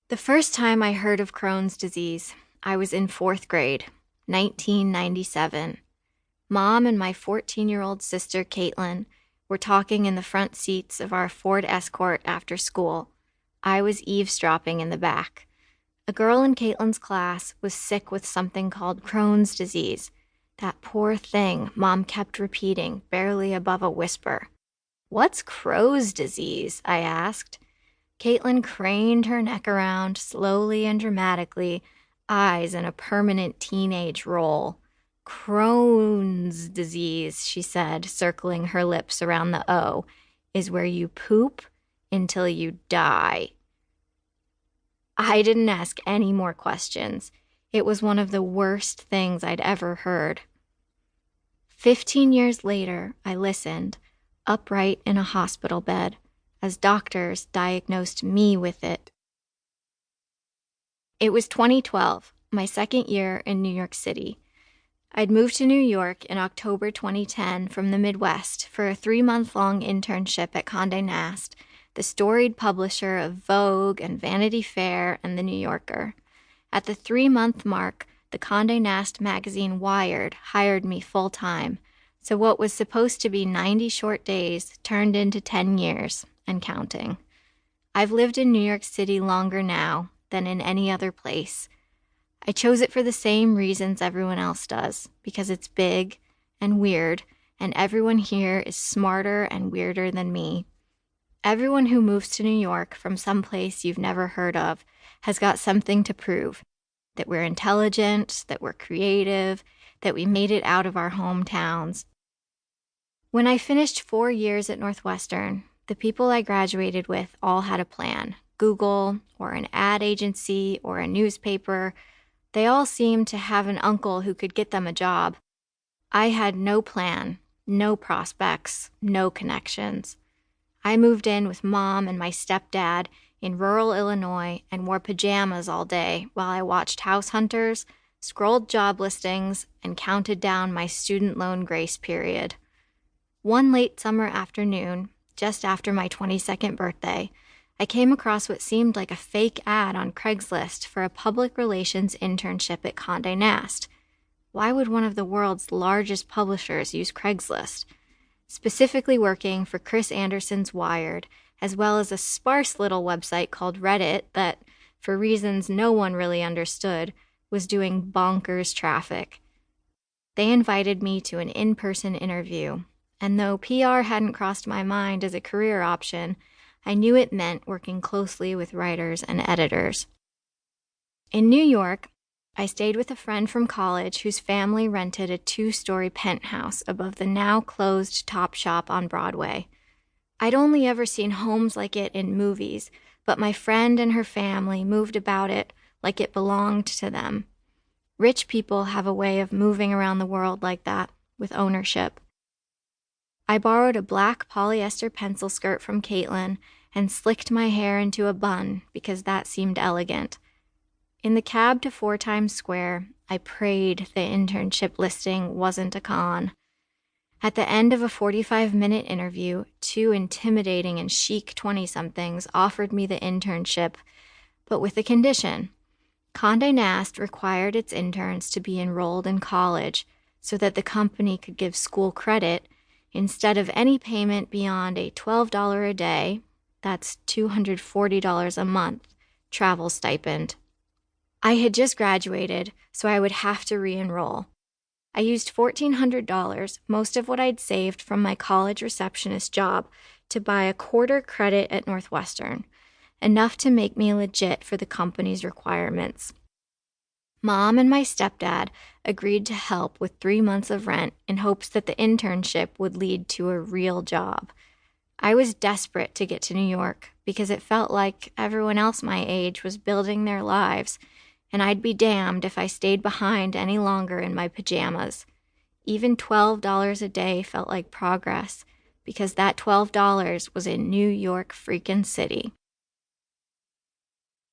The first time I heard of Crohn's disease, I was in fourth grade, 1997. Mom and my 14-year-old sister, Caitlin, were talking in the front seats of our Ford Escort after school. I was eavesdropping in the back. A girl in Caitlin's class was sick with something called Crohn's disease. That poor thing, Mom kept repeating, barely above a whisper. "What's Crohn's disease?" I asked. Caitlin craned her neck around slowly and dramatically, eyes in a permanent teenage roll. "Crohn's disease," she said, circling her lips around the O, "is where you poop until you die." I didn't ask any more questions. It was one of the worst things I'd ever heard. 15 years later, I listened, upright in a hospital bed, as doctors diagnosed me with it. It was 2012, my second year in New York City. I'd moved to New York in October 2010 from the Midwest for a 3-month-long internship at Condé Nast, the storied publisher of Vogue and Vanity Fair and The New Yorker. At the 3-month mark, the Condé Nast magazine Wired hired me full-time, so what was supposed to be 90 short days turned into 10 years, and counting. I've lived in New York City longer now than in any other place. I chose it for the same reasons everyone else does, because it's big and weird, and everyone here is smarter and weirder than me. Everyone who moves to New York from some place you've never heard of has got something to prove. That we're intelligent, that we're creative, that we made it out of our hometowns. When I finished 4 years at Northwestern, the people I graduated with all had a plan. Google, or an ad agency, or a newspaper. They all seemed to have an uncle who could get them a job. I had no plan, no prospects, no connections. I moved in with Mom and my stepdad in rural Illinois and wore pajamas all day while I watched House Hunters, scrolled job listings, and counted down my student loan grace period. One late summer afternoon, just after my 22nd birthday, I came across what seemed like a fake ad on Craigslist for a public relations internship at Condé Nast. Why would one of the world's largest publishers use Craigslist? Specifically working for Chris Anderson's Wired, as well as a sparse little website called Reddit that, for reasons no one really understood, was doing bonkers traffic. They invited me to an in-person interview, and though PR hadn't crossed my mind as a career option, I knew it meant working closely with writers and editors. In New York, I stayed with a friend from college whose family rented a 2-story penthouse above the now-closed Topshop on Broadway. I'd only ever seen homes like it in movies, but my friend and her family moved about it like it belonged to them. Rich people have a way of moving around the world like that, with ownership. I borrowed a black polyester pencil skirt from Caitlin and slicked my hair into a bun because that seemed elegant. In the cab to 4 Times Square, I prayed the internship listing wasn't a con. At the end of a 45-minute interview, 2 intimidating and chic 20-somethings offered me the internship, but with a condition. Condé Nast required its interns to be enrolled in college so that the company could give school credit instead of any payment beyond a $12 a day, that's $240 a month, travel stipend. I had just graduated, so I would have to re-enroll. I used $1,400, most of what I'd saved from my college receptionist job, to buy a quarter credit at Northwestern, enough to make me legit for the company's requirements. Mom and my stepdad agreed to help with 3 months of rent in hopes that the internship would lead to a real job. I was desperate to get to New York because it felt like everyone else my age was building their lives, and I'd be damned if I stayed behind any longer in my pajamas. Even $12 a day felt like progress because that $12 was in New York freaking City.